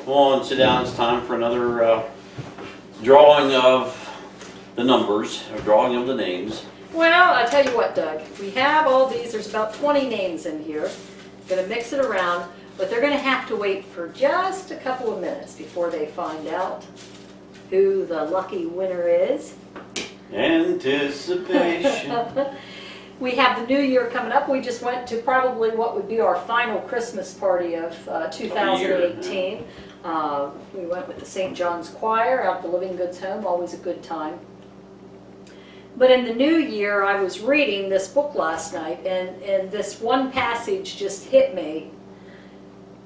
Come on, sit down. It's time for another drawing of the numbers, or drawing of the names. Well, I tell you what, Doug, we have all these. There's about 20 names in here. Going to mix it around, but they're going to have to wait for just a couple of minutes before they find out who the lucky winner is. Anticipation. We have the new year coming up. We just went to probably what would be our final Christmas party of 2018. We went with the St. John's Choir out at the Living Goods Home, always a good time. But in the new year, I was reading this book last night, and this one passage just hit me.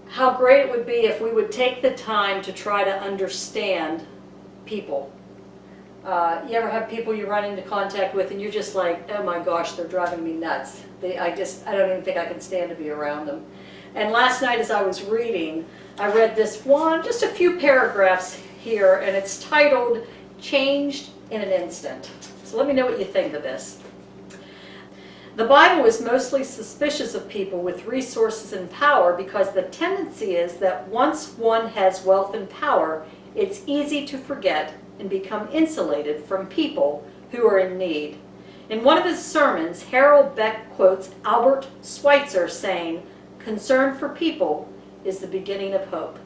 How great it would be if we would take the time to try to understand people. You ever have people you run into contact with and you're just like, oh my gosh, they're driving me nuts. I don't even think I can stand to be around them. And last night as I was reading, I read this one, just a few paragraphs here, and it's titled, Changed in an Instant. So let me know what you think of this. The Bible is mostly suspicious of people with resources and power because the tendency is that once one has wealth and power, it's easy to forget and become insulated from people who are in need. In one of his sermons, Harold Beck quotes Albert Schweitzer saying, "Concern for people is the beginning of hope.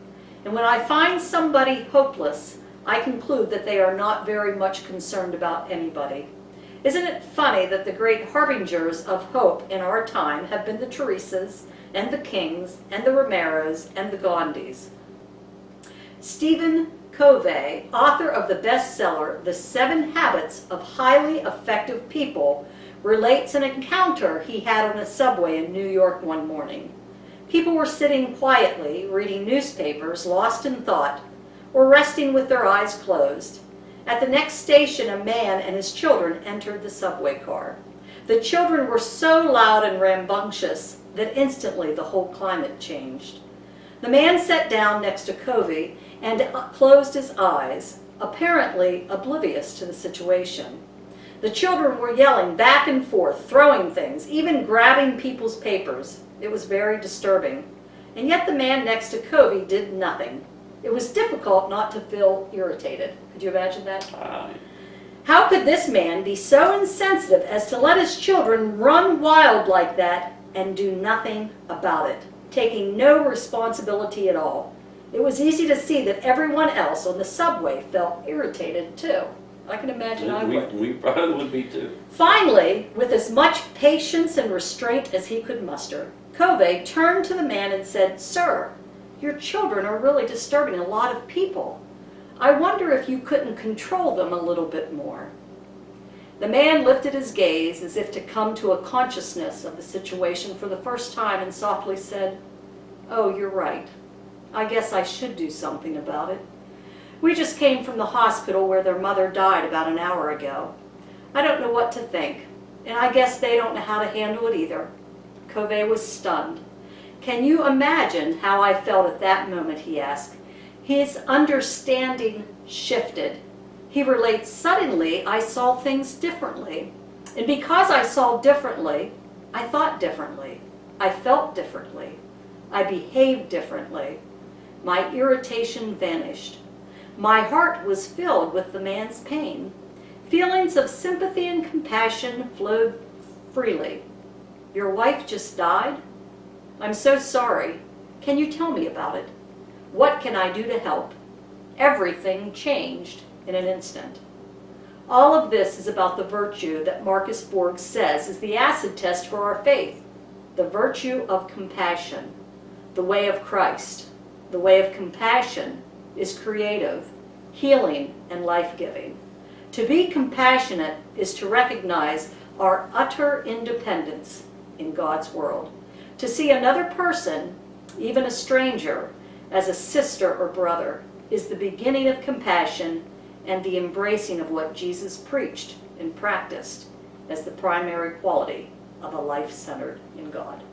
And when I find somebody hopeless, I conclude that they are not very much concerned about anybody." Isn't it funny that the great harbingers of hope in our time have been the Teresas and the Kings and the Romeros and the Gandhis? Stephen Covey, author of the bestseller The 7 Habits of Highly Effective People, relates an encounter he had on a subway in New York one morning. People were sitting quietly, reading newspapers, lost in thought, or resting with their eyes closed. At the next station, a man and his children entered the subway car. The children were so loud and rambunctious that instantly the whole climate changed. The man sat down next to Covey and closed his eyes, apparently oblivious to the situation. The children were yelling back and forth, throwing things, even grabbing people's papers. It was very disturbing. And yet the man next to Covey did nothing. It was difficult not to feel irritated. Could you imagine that? How could this man be so insensitive as to let his children run wild like that and do nothing about it, taking no responsibility at all? It was easy to see that everyone else on the subway felt irritated too. I can imagine I would. We probably would be too. Finally, with as much patience and restraint as he could muster, Covey turned to the man and said, "Sir, your children are really disturbing a lot of people. I wonder if you couldn't control them a little bit more." The man lifted his gaze as if to come to a consciousness of the situation for the first time and softly said, "Oh, you're right. I guess I should do something about it. We just came from the hospital where their mother died about an hour ago. I don't know what to think, and I guess they don't know how to handle it either." Covey was stunned. "Can you imagine how I felt at that moment?" he asked. His understanding shifted. He relates, "Suddenly I saw things differently. And because I saw differently, I thought differently. I felt differently. I behaved differently. My irritation vanished. My heart was filled with the man's pain. Feelings of sympathy and compassion flowed freely. Your wife just died? I'm so sorry. Can you tell me about it? What can I do to help?" Everything changed in an instant. All of this is about the virtue that Marcus Borg says is the acid test for our faith. The virtue of compassion, the way of Christ. The way of compassion is creative, healing, and life-giving. To be compassionate is to recognize our utter independence in God's world. To see another person, even a stranger, as a sister or brother is the beginning of compassion and the embracing of what Jesus preached and practiced as the primary quality of a life centered in God.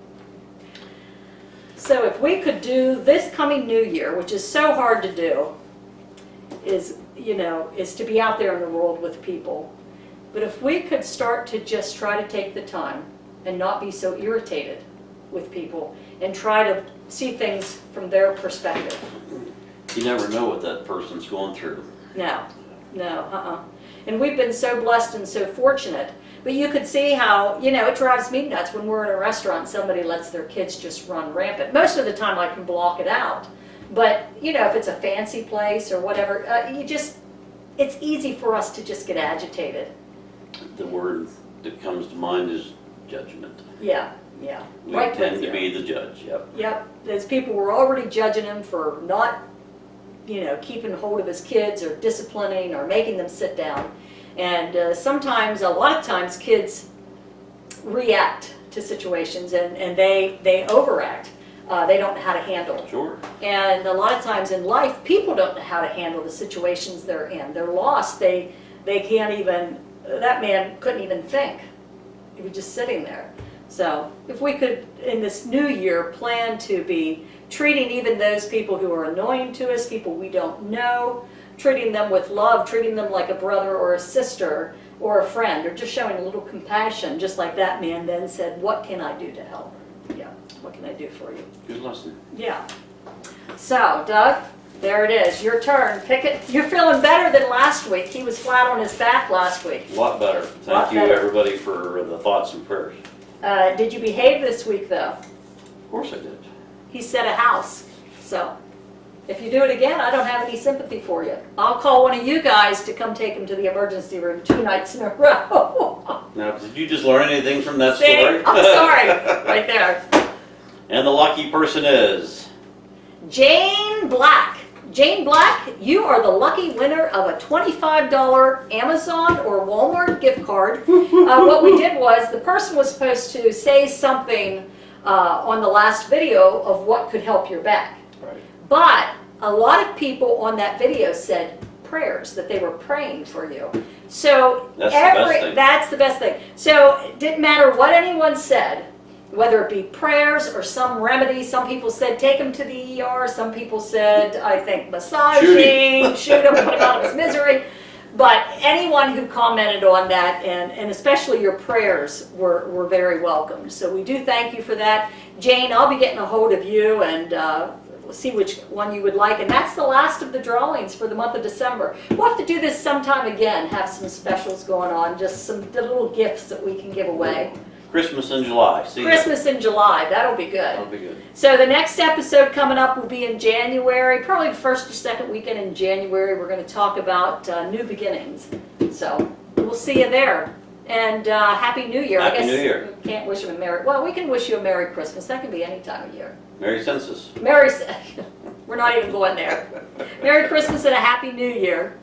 So if we could do this coming new year, which is so hard to do, is to be out there in the world with people. But if we could start to just try to take the time and not be so irritated with people and try to see things from their perspective, You never know what that person's going through. No, And we've been so blessed and so fortunate. But you could see how, it drives me nuts when we're in a restaurant and somebody lets their kids just run rampant. Most of the time I can block it out. But, if it's a fancy place or whatever, it's easy for us to just get agitated. The word that comes to mind is judgment. Yeah. We Right tend with to you. be the judge, yep. Yep, those people were already judging him for not, keeping hold of his kids or disciplining or making them sit down. And a lot of times, kids react to situations and they overact. They don't know how to handle. Sure. And a lot of times in life, people don't know how to handle the situations they're in. They're lost. They can't even, that man couldn't even think. He was just sitting there. So if we could, in this new year, plan to be treating even those people who are annoying to us, people we don't know, treating them with love, treating them like a brother or a sister or a friend, or just showing a little compassion, just like that man then said, what can I do to help? Yeah, what can I do for you? Good lesson. Yeah. So, Doug, there it is, your turn. Pick it. You're feeling better than last week. He was flat on his back last week. A lot better. Thank you, everybody, for the thoughts and prayers. Did you behave this week, though? Of course I did. He said a house. So, if you do it again, I don't have any sympathy for you. I'll call one of you guys to come take him to the emergency room 2 nights in a row. Now, did you just learn anything from that See? story? I'm sorry. Right there. And the lucky person is... Jane Black. Jane Black, you are the lucky winner of a $25 Amazon or Walmart gift card. What we did was, the person was supposed to say something on the last video of what could help your back. Right. But a lot of people on that video said prayers, that they were praying for you. So That's the best thing. So it didn't matter what anyone said, whether it be prayers or some remedy. Some people said take him to the ER. Some people said, I think, massaging, shoot him, put him out of his misery. But anyone who commented on that, and especially your prayers, were very welcomed. So we do thank you for that. Jane, I'll be getting a hold of you and see which one you would like. And that's the last of the drawings for the month of December. We'll have to do this sometime again, have some specials going on, just the little gifts that we can give away. Christmas in July. See Christmas in July, that'll be good. That'll be good. So the next episode coming up will be in January, probably the first or second weekend in January. We're going to talk about new beginnings. So we'll see you there. And Happy New Year. Happy I guess New Year. We can't wish him a Merry, well, we can wish you a Merry Christmas. That can be any time of year. Merry Census. We're not even going there. Merry Christmas and a Happy New Year.